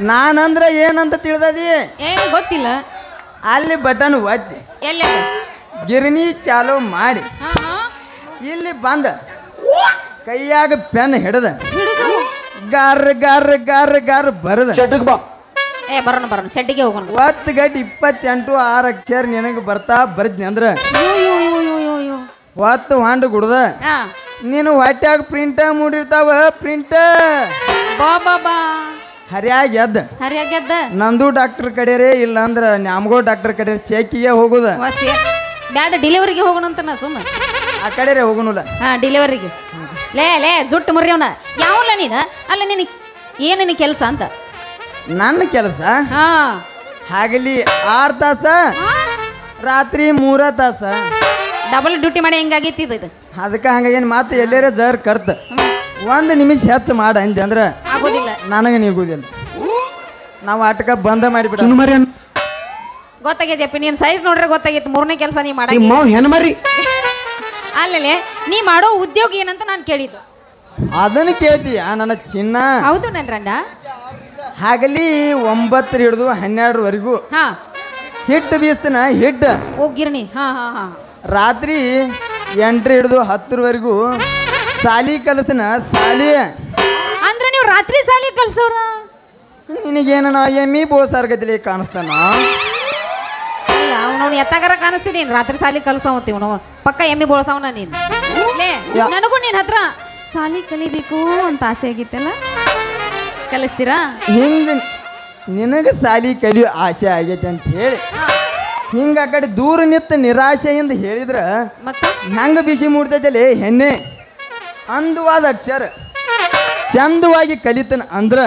ನಾನಂದ್ರ ಏನಂತ ತಿಳಿದದಿ ಏನು ಗೊತ್ತಿಲ್ಲ ಅಲ್ಲಿ ಬಟನ್ ಒತ್ತಿ ಎಲ್ಲಿ ಗಿರಣಿ ಚಾಲು ಮಾಡಿ ಇಲ್ಲಿ ಬಂದ ಕೈಯಾಗ ಪೆನ್ ಹಿಡದ ಗಾರ್ ಗಾರ್ ಗಾರ್ ಗಾರ್ ಬರದ ಏ ಬರೋಣ ಬರೋಣ ಶೆಡ್ಡಿಗೆ ಹೋಗೋಣ ಒತ್ತು ಗಂಟೆ 28 6 ಅಕ್ಷರ ನಿನಗೆ ಬರ್ತಾ ಬರ್ದ್ನಿ ಅಂದ್ರ ಒತ್ತು ಹಾಂಡು ಗುಡ್ದ ನೀನು ಹೊಟ್ಯಾಗ ಪ್ರಿಂಟ ಮೂಡಿರ್ತಾವ ಪ್ರಿಂಟ್ ಬಾ ಹರಿಯಾಗ್ಯದ ನಂದು ಡಾಕ್ಟರ್ ಕಡೆರೇ ಇಲ್ಲ ಅಂದ್ರ ನ್ಯಾಮಗೋ ಡಾಕ್ಟರ್ ಕಡೆ ಚೆಕ್ಕಿಗೆ ಹೋಗುದ ಬ್ಯಾಡ ಡೆಲಿವರಿಗೆ ಹೋಗೋಣ ಅಂತ ನಾ ಸುಮ್ಮ ಆ ಕಡೆ ಹೋಗೋಣಲ್ಲ ಡೆಲಿವರಿಗೆ ಲೇ ಜುಟ್ಟು ಮುರಿಯವನ ಯಾವಲ್ಲ ನೀನು ಅಲ್ಲ ನಿನಗೆ ಏನೇನು ಕೆಲಸ ಅಂತ ನನ್ನ ಕೆಲಸ ಹಾಗಲಿ 6 ತಾಸ ರಾತ್ರಿ 3 ತಾಸ ಡಬಲ್ ಡ್ಯೂಟಿ ಮಾಡಿ ಹೆಂಗಾಗೈತಿ ಇದು ಅದಕ್ಕೆ ಹಂಗೇನು ಮಾತು ಎಲ್ಲೇರ ಜರ್ ಕರ್ತ 1 ನಿಮಿಷ ಹೆಚ್ಚು ಮಾಡ ಅಂದೆ ಅಂದ್ರ ಆಗೋದಿಲ್ಲ ನನಗೆ ನೀಗುದಿಲ್ಲ ನಾವು ಆಟಕ ಬಂದ ಮಾಡಿಬಿಡ ಗೊತ್ತಾಗೈತಿ ನೀನ್ ಸೈಜ್ ನೋಡ್ರೆ ಗೊತ್ತಾಗೈತಿ 3ನೇ ಕೆಲಸ ನೀ ಮಾಡ ಅಲ್ಲೇ ನೀ ಮಾಡೋ ಉದ್ಯೋಗ ಏನಂತ ನಾನು ಕೇಳಿದ್ದು ಅದನ್ನ ಕೇಳ್ತೀಯ ನನ್ನ ಚಿನ್ನ ಹೌದು ನನ್ ರಂಡ ಹಾಗಲಿ 9 ಹಿಡಿದು 12 ಹಿಟ್ಟು ಬೀಸ್ತನ ಹಿಟ್ಟು ಹೋಗಿರ್ನಿ ರಾತ್ರಿ 8 ಹಿಡಿದು 10 ಸಾಲಿ ಕಲಿತನ ಸಾಲಿ ಅಂದ್ರೆ ನೀವು ರಾತ್ರಿ ಸಾಲಿ ಕಲ್ಸೋರ ನಿನಗೇನ ಎಮ್ಮಿ ಬೋಸಾರ್ಗತಿಲಿ ಕಾಣಿಸ್ತಾನ ಅಲ್ಲ ಅವನವ್ನು ಎತ್ತಾಗಾರ ಕಾಣಿಸ್ತೀನಿ ರಾತ್ರಿ ಸಾಲಿ ಕಲ್ಸವಂತೀವಿ ನಾವು ಪಕ್ಕ ಎಮ್ಮಿ ಬೋಳ್ಸವನ ನೀನು ನನಗೂ ನಿನ್ ಹತ್ರ ಸಾಲಿ ಕಲಿಬೇಕು ಅಂತ ಆಸೆ ಆಗಿತ್ತಲ್ಲ ಕಲಿಸ್ತೀರಾ ಹಿಂಗ ನಿನಗೆ ಸಾಲಿ ಕಲಿಯೋ ಆಸೆ ಆಗೈತೆ ಅಂತ ಹೇಳಿ ಹಿಂಗ ಆ ಕಡೆ ದೂರ ನಿಂತ ನಿರಾಶೆಯಿಂದ ಹೇಳಿದ್ರ ಹೆಂಗ ಬಿಸಿ ಮೂಡ್ತೈತಲ್ಲಿ ಹೆಣ್ಣೆ ಅಂದವಾದ ಅಕ್ಷರ ಚಂದವಾಗಿ ಕಲಿತನ ಅಂದ್ರ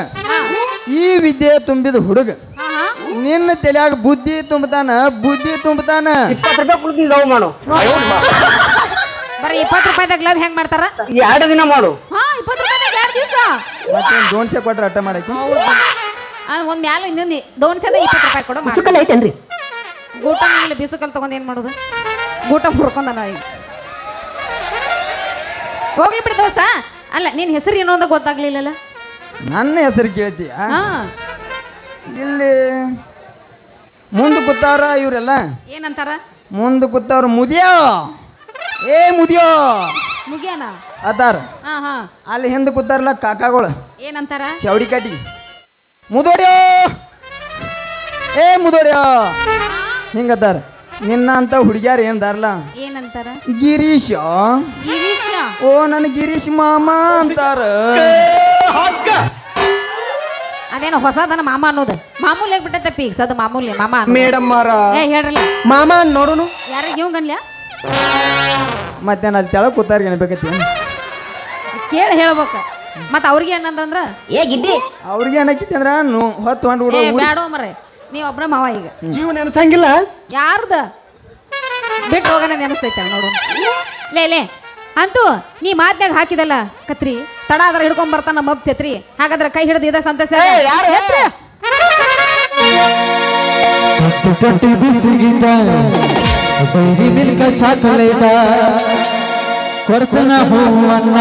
ಈ ವಿದ್ಯೆ ತುಂಬಿದ ಹುಡುಗ ನಿನ್ನ ತಲೆಯಾಗ ಬುದ್ಧಿ ತುಂಬತಾನ 20 ರೂಪಾಯಿ ಲವ್ ಮಾಡು ಬರೀ 20 ರೂಪಾಯಿದಾಗ ಲವ್ ಹೆಂಗ್ ಮಾಡ್ತಾರ 2 ದಿನ ಮಾಡು 20 ರೂಪಾಯಿದಾಗ 2 ದಿವಸ ಮತ್ತೆ ದೋನ್ಸೆ ಕೊಟ್ರೆ ಅಟ್ಟ ಮಾಡಕ್ಕೆ ಒಂದ್ ಮ್ಯಾಲ ಇನ್ನೊಂದು ದೋನ್ಸೆದ 20 ರೂಪಾಯಿ ಕೊಡು ಬಿಸುಕಲ್ ಐತೇನ್ರಿ ಗೂಟ ಮೇಲೆ ಬಿಸುಕಲ್ ತಗೊಂಡ್ ಏನ್ ಮಾಡುದು ಗೂಟ ಮುರ್ಕೊಂಡ ಈಗ ಹೋಗ್ಲಿ ಬಿಡಿ ದೋಸ್ತ ಅಲ್ಲ ನಿನ್ ಹೆಸರು ಏನೋ ಅಂತ ಗೊತ್ತಾಗ್ಲಿಲ್ಲಲ್ಲ ನನ್ನ ಹೆಸರು ಕೇಳ್ತೀಯ ಇಲ್ಲಿ ಮುಂದೆ ಕೂತಾರ ಇವರೆಲ್ಲ ಏನಂತಾರ ಮುಂದೆ ಕೂತವ್ರ ಮುದಿಯೋ ಮುಗಿಯಾನ ಅದಾರ ಅಲ್ಲಿ ಹಿಂದೆ ಕೂತಾರಲ್ಲ ಕಾಕಾಗಳು ಏನಂತಾರ ಚೌಡಿ ಕಟ್ಟಿ ಮುದೋಡ್ಯೋ ಮುದೋಡ್ಯೋ ಹಿಂಗತ್ತಾರ ನಿನ್ನ ಅಂತ ಹುಡುಗ್ಯಾರ ಏನ್ದಾರಲ್ಲ ಏನಂತಾರ ಗಿರೀಶ ಓ ನನ್ನ ಗಿರೀಶ್ ಮಾಮ ಅಂತಾರ ಅದೇನೋ ಹೊಸದನ ಮಾಮ ಅನ್ನೋದು ಮಾಮೂಲಿ ಆಗ್ಬಿಟ್ಟೈತೆ ಫಿಕ್ಸ್ ಅದು ಮಾಮೂಲಿ ಮಾಮ ಮೇಡಮ್ ಹೇಳ್ರಲ್ಲ ಮಾಮ ನೋಡೋನು ಯಾರಿಗೆ ಇವಂಗನ್ಲ ಮತ್ತೆ ಅಲ್ಲಿ ತೆಳಗ್ ಕೂತಾರ ಏನ್ಬೇಕೈತಿ ಕೇಳಿ ಹೇಳ್ಬೇಕ ಮತ್ತ ಅವ್ರಿಗೆ ಏನಂದ್ರ ಅವ್ರಿಗೆ ಏನಕ್ಕಿತಿ ಅಂದ್ರ ಹೊತ್ತು ಹೊಂಡ್ ಬ್ಯಾಡೋ ಮರೆ ನೀವ್ ಒಬ್ರ ಮಾವ ಈಗ ಜೀವ ನೆನಸಂಗಿಲ್ಲ ಯಾರ್ದ ಬಿಟ್ಟು ಹೋಗೋಣ ನೆನಸ್ತೈತೆ ನೋಡು ಲೇ ಅಂತೂ ನೀ ಮಾತ್ನಾಗ ಹಾಕಿದಲ್ಲ ಕತ್ರಿ ತಡ ಆದ್ರ ಹಿಡ್ಕೊಂಡ್ ಬರ್ತಾನ ಮಬ್ ಛತ್ರಿ ಹಾಗಾದ್ರೆ ಕೈ ಹಿಡಿದು ಇದ ಸಂತೋಷ ಕೊಡ್ತನ ಹೂವನ್ನ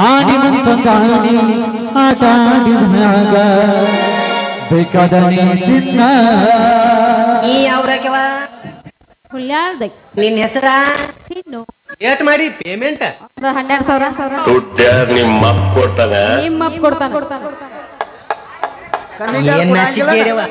ಆಡಿ ಮಂತೊಂದಾಡಿ ಆಟ ಆಡಿದ್ಮ್ಯಾಗ ಬೇಕಾದ ನೀತಿನ್ನ ಈ ಯಾವ್ರಾಗ್ಯವ ಹುಲ್ಯಾಳ್ದ ನಿನ್ನ ಹೆಸರ ತಿನ್ನು ಏಟ್ ಮಾಡಿ ಪೇಮೆಂಟ್ 12,000 ನಿಮ್ಮ ಅಪ್ಪ ಕೊಡ್ತಾನ ಏನ್ ನಾಚಿಕೆಯವ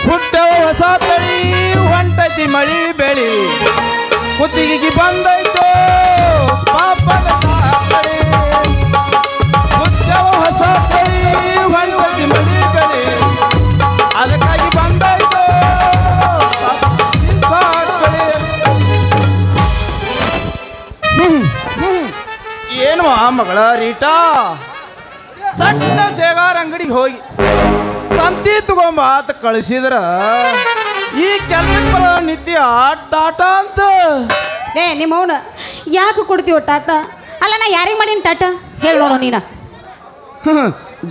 ಹುಟ್ಟವ ಹೊಸ ತಳಿ ಹೊಂಟೈತಿ ಮಳಿ ಬೆಳಿ ಕುತ್ತಿಗೆ ಬಂದೈತೋ ಪಾಪದ ಸಾಕಳಿ ಹುಟ್ಟವ ಹೊಸ ತಳಿ ಹೊಂಟೈತಿ ಮಳಿ ಬೆಳಿ ಅದಕ್ಕಾಗಿ ಬಂದೈತೋ ಸಾಕಳಿ. ಏನು ಮಗಳ ರೀಟಾ ಸಣ್ಣ ಸೇಗಾರ ಅಂಗಡಿಗೆ ಹೋಗಿ ಸಂತಿ ತಗೊಂಬ ಅಂತ ಕಳಿಸಿದ್ರ ಈ ಕೆಲ್ಸಕ್ಕೆ ಬರೋ ನಿತ್ಯ ಟಾಟಾ ಅಂತ. ನಿಮ್ಮ ಅವನ ಯಾಕೆ ಕೊಡ್ತೀವ ಟಾಟಾ? ಅಲ್ಲ ನಾ ಯಾರಿಗೆ ಮಾಡೀನಿ ಟಾಟಾ ಹೇಳಿ ನೋಡು ನೀನ.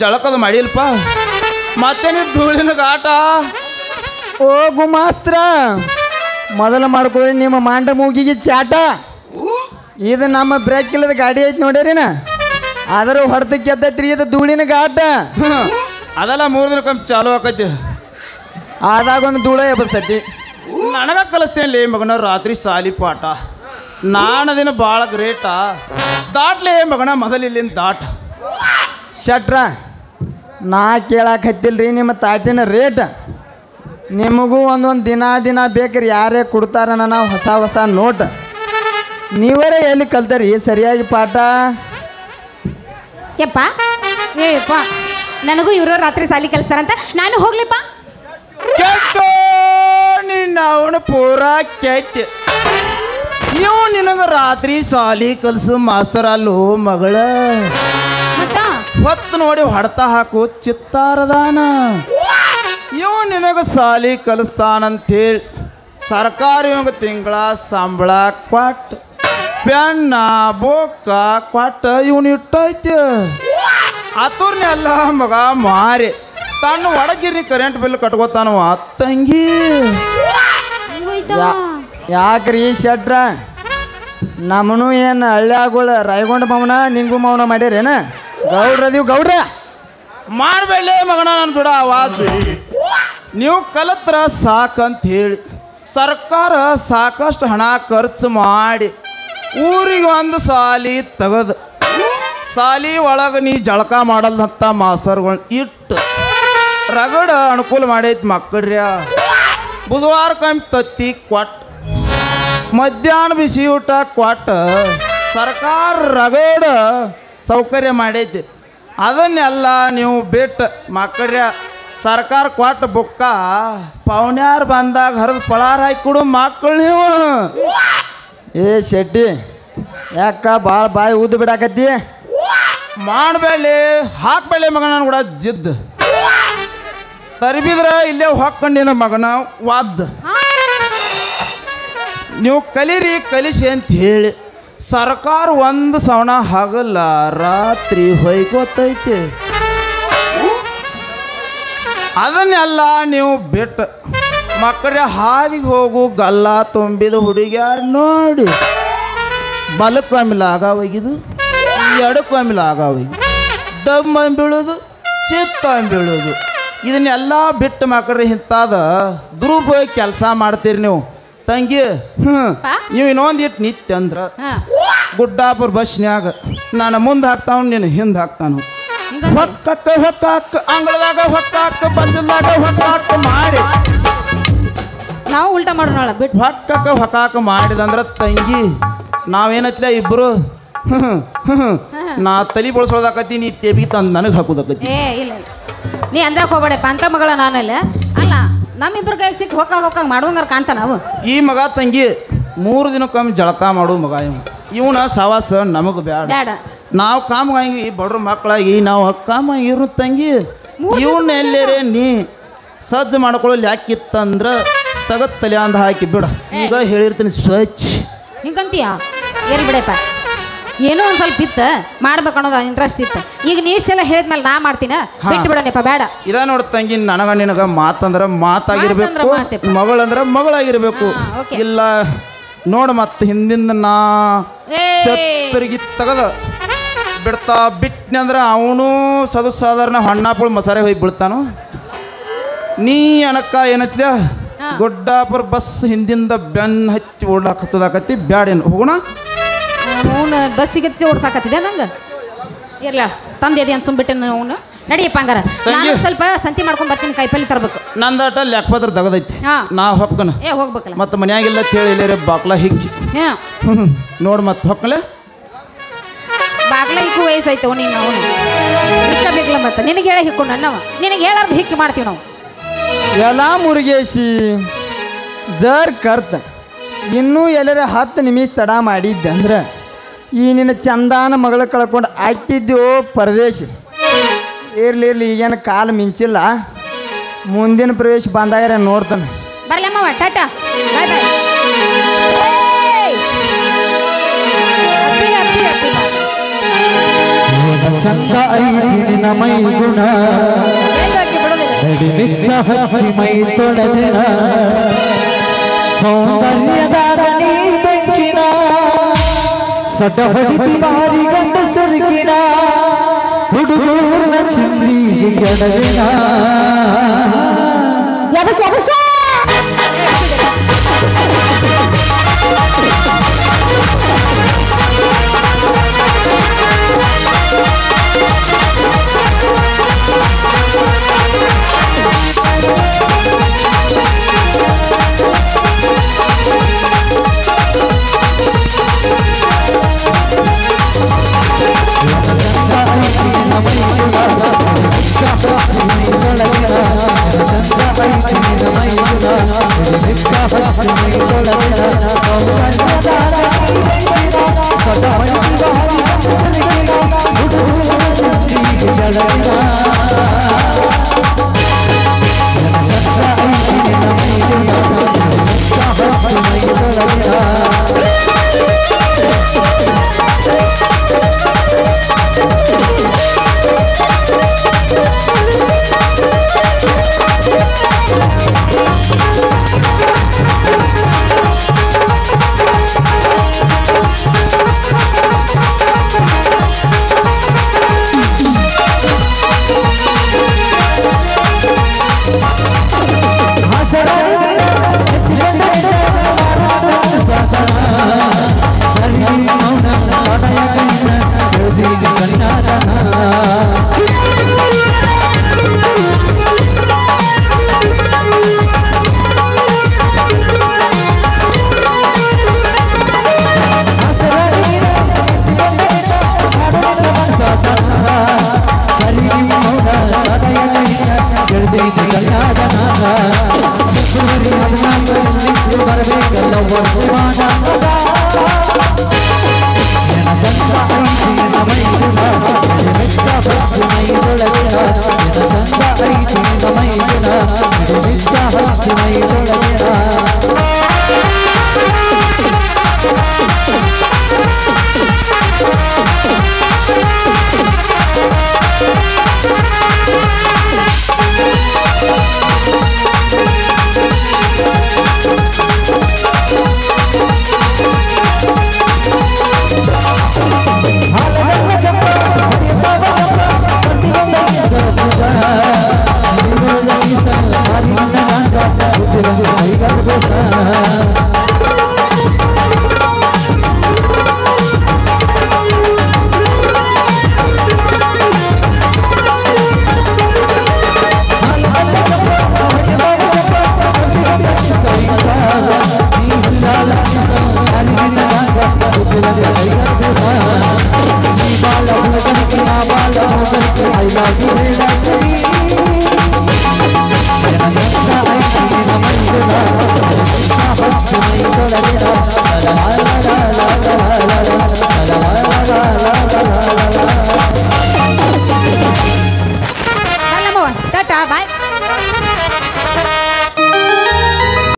ಜಳಕದ ಮಾಡಿಲ್ಪ ಮತ್ತೆ ನೀವು ಧೂಳಿನ ಗಾಟ. ಓ ಗುಮಾಸ್ತ್ರ ಮೊದಲು ಮಾಡ್ಕೊಳ್ಳಿ ನಿಮ್ಮ ಮಾಂಡ ಮೂಗಿಗೆ ಚಾಟ. ಇದು ನಮ್ಮ ಬ್ರೇಕ್ ಇಲ್ಲದ ಗಾಡಿ ಐತಿ ನೋಡ್ಯಾರಿನ, ಆದರೂ ಹೊಡೆದಕ್ಕೆ ಎದ್ದೈತ್ರಿ ಇದು ಧೂಳಿನ ಗಾಟ. ಅದೆಲ್ಲ 3 ದಿನಕ್ಕೊಮ್ಮೆ ಚಾಲು ಆಕೈತಿ, ಆದಾಗ ಒಂದು ಧೂಳ ಎಬ್ಬಸ್ತೈತಿ. ನನಗ ಕಲಿಸ್ತೇನೆ ಮಗನ ರಾತ್ರಿ ಸಾಲಿ ಪಾಠ. ನಾನದಿನ ಭಾಳ ಗ್ರೇಟ. ದಾಟ್ಲೇ ಮಗನ ಮೊದಲು ಇಲ್ಲಿಂದ ದಾಟ. ಶಟ್ರ ನಾ ಕೇಳಾಕತ್ತಿಲ್ರಿ ನಿಮ್ಮ ತಾಟಿನ ರೇಟ್. ನಿಮಗೂ ಒಂದೊಂದು ದಿನ ಬೇಕ್ರಿ, ಯಾರೇ ಕೊಡ್ತಾರ ನಾವು ಹೊಸ ಹೊಸ ನೋಟ್. ನೀವರೇ ಎಲ್ಲಿ ಕಲ್ತಾರಿ ಸರಿಯಾಗಿ ಪಾಠ? ಯಪ್ಪ ಏಯಪ್ಪ, ನನಗೂ ಇವರು ರಾತ್ರಿ ಸಾಲಿ ಕಲಿಸ್ತಾರಂತ ನಾನು ಹೋಗ್ಲಿಪ್ಪ. ಕೆಟ್ಟು ನಿನ್ನ ಅವನು ಪೂರಾ ಕೆಟ್ಟ. ಇವು ನಿನಗೆ ರಾತ್ರಿ ಸಾಲಿ ಕಲ್ಸು ಮಾಸ್ತರ್ ಅಲ್ಲೋ ಮಗಳ. ಮತ್ತ ಹೊತ್ತು ನೋಡಿ ಹೊಡ್ತಾ ಹಾಕು ಚಿತ್ತಾರದಾನ. ಇವು ನಿನಗೆ ಸಾಲಿ ಕಲಿಸ್ತಾನಂತೇಳಿ ಸರ್ಕಾರಿ ಇವಾಗ ತಿಂಗಳ ಸಂಬಳ ಕೊಟ್ಟ ಪೆನ್ನ ಬೋಕ್ಕ ಕೊಟ್ಟ ಇವನು ಇಟ್ಟೈತಿ. ಅತುರ್ನೆಲ್ಲ ಮಗ ಮಾರಿ ತನ್ನ ಒಡಗಿರಿ ಕರೆಂಟ್ ಬಿಲ್ ಕಟ್ಕೋತಾನವ ತಂಗಿ. ಯಾಕ್ರಿ ಶೆಟ್ರ ನಮ್ಮನು ಏನು ಹಳ್ಳಿಯಾಗೋಳ ರಾಯಗೊಂಡ ಮೌನ ನಿಂಗೂ ಮೌನ ಮಾಡ್ಯಾರೇನ? ಗೌಡ್ರದೀವ್ ಗೌಡ್ರ ಮಾಡಬೇಡಲೇ ಮಗನ ನನ್ನ ಜೋಡ ಆವಾಜ್. ನೀವು ಕಲತ್ರ ಸಾಕಂತ ಹೇಳಿ ಸರ್ಕಾರ ಸಾಕಷ್ಟು ಹಣ ಖರ್ಚು ಮಾಡಿ ಊರಿಗೆ ಒಂದು ಸಾಲಿ ತೆಗೆದು ಸಾಲಿ ಒಳಗೆ ನೀ ಜಳಕ ಮಾಡಲ್ದಂಥ ಮಾಸ್ತರ್ಗಳು ಇಟ್ಟು ರಗಡ ಅನುಕೂಲ ಮಾಡೈತಿ ಮಕ್ಕಳ್ರ್ಯ. ಬುಧವಾರಕ್ಕೊಮ್ಮೆ ತತ್ತಿ ಕೊಟ್ಟು ಮಧ್ಯಾಹ್ನ ಬಿಸಿ ಊಟ ಕೊಟ್ಟು ಸರ್ಕಾರ ರಗಡ ಸೌಕರ್ಯ ಮಾಡೈತಿ. ಅದನ್ನೆಲ್ಲ ನೀವು ಬಿಟ್ಟು ಮಕ್ಕಳ್ರ್ಯ ಸರ್ಕಾರ ಕೊಟ್ಟು ಬುಕ್ಕ ಪೌನ್ಯಾರು ಬಂದಾಗ ಹರಿದು ಪಳಾರ ಹಾಕಿ ಕೊಡು ಮಕ್ಕಳು ನೀವು. ಏ ಶೆಟ್ಟಿ ಯಾಕ ಭಾಳ ಬಾಯಿ ಊದು ಬಿಡಾಕತ್ತಿ? ಮಾಡಬೇಡಿ ಹಾಕ್ಬೇಡಿ ಮಗನ ನಾನು ಕೂಡ ಜಿದ್ದು ತರಿಬಿದ್ರ ಇಲ್ಲೇ ಹೊಕ್ಕೊಂಡಿನ ಮಗನ ವಾದ್. ನೀವು ಕಲೀರಿ ಕಲಿಸಿ ಅಂತ ಹೇಳಿ ಸರ್ಕಾರ ಒಂದು ಸವಣ ಹಗಲ್ಲ ರಾತ್ರಿ ಹೊಯ್ಕೋತೈತಿ. ಅದನ್ನೆಲ್ಲ ನೀವು ಬಿಟ್ಟು ಮಕ್ಕಳ ಹಾದಿಗೆ ಹೋಗು ಗಲ್ಲ ತುಂಬಿದ ಹುಡುಗಿಯಾರು ನೋಡಿ ಬಲಕ್ಕೊಮ್ಮಿಲ್ಲ ಆಗಾವೋಗಿದು, ಎಡಕ್ಕೊಮ್ಮಿಲ್ಲ ಆಗಾವೋಗಿ ಡಮ್ಮ ಬೀಳೋದು ಚಿತ್ತ ಬೀಳೋದು. ಇದನ್ನೆಲ್ಲ ಬಿಟ್ಟು ಮಕ್ಕಳ್ರಿ ಇಂಥದ ದುರುಪಯೋಗ ಕೆಲಸ ಮಾಡ್ತೀರಿ ನೀವು ತಂಗಿ. ನೀವು ಇನ್ನೊಂದು ಇಟ್ಟು ನಿತ್ಯ ಅಂದ್ರೆ ಗುಡ್ಡಾಪುರ ಬಸ್ನ್ಯಾಗ ನಾನು ಮುಂದೆ ಹಾಕ್ತಾವ ನೀನು ಹಿಂದೆ ಹಾಕ್ತಾನು. ಹೊಕ್ಕಕ್ಕ ಹೊಕ್ಕಾಕ ಅಂಗಳದಾಗ ಹೊಕ್ಕಾಕ ಬಸ್ದಾಗ ಹೊಕ್ಕಾಕ ಮಾಡಿ ನಾವು ಉಲ್ಟಾ ಮಾಡೋಣ ಬಿಟ್ಟು ಹೊಕ್ಕಕ್ಕ ಹೊಕ್ಕಾಕ ಮಾಡಿದಂದ್ರೆ ತಂಗಿ ನಾವೇನತ್ಲ ಇಬ್ಬರು ನಾ ತಲೆ ಬಳಸೋದಾಕತಿ, ನೀ ಟೇಬಿ ತಂದು ನನಗೆ ಹಾಕೋದಾಕತಿ. ಏ ಇಲ್ಲ ನೀ ಅಂದ್ರಾಗ ಹೋಗ್ಬೇಡಪ್ಪ ಅಂತ ಮಗಳ ನಾನಲ್ಲ. ಅಲ್ಲ ನಮ್ಮಿಬ್ಬರ ಕೈ ಸಿಕ್ಕಿ ಹೊಕ್ಕಾಗ ಮಾಡುವಂಗಾರ ಕಾಣ್ತಾನ ನಾವು. ಈ ಮಗ ತಂಗಿ 3 ದಿನಕ್ಕೊಮ್ಮೆ ಜಳಕ ಮಾಡು ಮಗ ಇವನ ಸವಾಸ ನಮಗೆ ಬೇಡ. ನಾವು ಕಾಮಗಾಯಿ ಬಡ್ರ ಮಕ್ಕಳಾಗಿ ನಾವು ಕಾಮಾಗಿರು ತಂಗಿ. ಇವನ್ನ ಎಲ್ಲೇರೆ ನೀ ಸಜ್ಜು ಮಾಡ್ಕೊಳ್ಳೋ ಯಾಕಿತ್ತಂದ್ರೆ ತಗತ್ತಲೆ ಅಂದ ಹಾಕಿ ಬಿಡ. ಈಗ ಹೇಳಿರ್ತೀನಿ ಸ್ವಚ್ಛ ಹಿಂಗಂತೀಯ ಏರಿ ಬಿಡಪ್ಪ ಏನೋ ಒಂದ್ ಸ್ವಲ್ಪ ಇತ್ತು ಮಾಡ್ಬೇಕು ಅನ್ನೋದು ಇಂಟ್ರೆಸ್ಟ್ ಇತ್ತು ಈಗ ನೀ ಇಷ್ಟೆಲ್ಲ ಹೇಳಿದ್ಮೇಲೆ ನಾ ಮಾಡ್ತೀನ ಬಿಟ್ಟು ಬಿಡಣಪ್ಪ ಬೇಡ ಇದ ನೋಡ್ ತಂಗಿ ನನಗ ನಿನಗ ಮಾತಂದ್ರ ಮಾತಾಗಿರ್ಬೇಕು ಮಗಳಂದ್ರ ಮಗಳಾಗಿರ್ಬೇಕು ಇಲ್ಲ ನೋಡ ಮತ್ತ ಹಿಂದಿಂದ ನಾ ಛತ್ತರಿಗೆ ತಗದ ಬಿಡ್ತಾ ಬಿಟ್ನಿ ಅಂದ್ರೆ ಅವನು ಸಾಧಾರಣ ಹಣ್ಣಾಪುಳ ಮಸಾರೆ ಹೋಗಿ ಬೀಳ್ತಾನು ನೀ ಅನಕ್ಕ ಏನತ್ತಿದ ಗೊಡ್ಡಾಪುರ ಬಸ್ ಹಿಂದಿಂದ ಬೆನ್ನ ಹಚ್ಚಿ ಓಡಾಕತ್ತದಾಕತ್ತಿ ಬ್ಯಾಡೇನು ಹೋಗೋಣ ಅವನು ಬಸ್ಸಿಗೆ ಹಚ್ಚಿ ಓಡ್ಸಾಕತ್ತಿದೆ ನಂಗೆ ಇರ್ಲ ತಂದೆ ಅಂತ ಸುಮ್ಬಿಟ್ಟೆ ಅವನು ನಡಿಯಪ್ಪ ಹಂಗಾರ ನಾನು ಸ್ವಲ್ಪ ಸಂತಿ ಮಾಡ್ಕೊಂಡ್ ಬರ್ತೀನಿ ಕಾಯಿಪಲ್ಲೆ ತರಬೇಕು ನಂದಾಟ ಲೆಕ್ಕಪತ್ರ ತಗದೈತಿ ನಾ ಹೊಕ್ಕನ ಹೋಗ್ಬೇಕಲ್ಲ ಮತ್ತೆ ಮನ್ಯಾಗಿಲ್ಲ ಹೇಳಿ ಬಾಕ್ಲ ಹಿಕ್ಕಿ ನೋಡ್ ಮತ್ತೆ ಹೊಕ್ಕಲೆ ಬಾಗ್ಲ ಹಿಕ್ಕು ವಯಸ್ಸೈತೆ ನೀನು ಅವನು ಹಿಕ್ಕಬೇಕಲ್ಲ ಮತ್ತೆ ನಿನಗೆ ಹೇಳ ಹಿಕ್ಕೊಂಡು ಅಣ್ಣವ ನಿನಗೆ ಹೇಳಾರ್ದು ಹಿಕ್ಕಿ ಮಾಡ್ತೀವಿ ನಾವು ಎಲ್ಲ ಮುರುಗೇಶಿ ಜರ್ ಕರ್ತ ಇನ್ನೂ ಎಲ್ಲರ 10 ನಿಮಿಷ ತಡ ಮಾಡಿದ್ದೆ ಅಂದ್ರೆ ಈ ನಿನ್ನ ಚಂದಾನ ಮಗಳ ಕಳ್ಕೊಂಡು ಆಗ್ತಿದ್ದೆವು ಪರದೇಶ ಇರ್ಲಿ ಈಗೇನು ಕಾಲು ಮಿಂಚಿಲ್ಲ ಮುಂದಿನ ಪ್ರವೇಶ ಬಂದಾಗ ನೋಡ್ತಾನೆ ಬರ್ಲಮ್ಮ ಟಾಟಾ ಬಾಯ್ ಬಾಯ್ ಚಂದ ಐತಿ ನಿನ್ನ ಮೈ ಗುಣ ಮಿಕ್ಸ ಹಚ್ಚಿ ಮೈ ತೊಳೆದಿನ ಸೌಂದರ್ಯದಾಗ ನೀ ಬೆಂಕಿನ ಸಟ ಹೊಡಿತಿ ಬಾರಿ ಗಂಡ ಸರಿಗಿನ ಹುಡುಗೂರ್ನ ತಿಂಡಿಗೆ ಕೆಡವಿನ ಚಂದ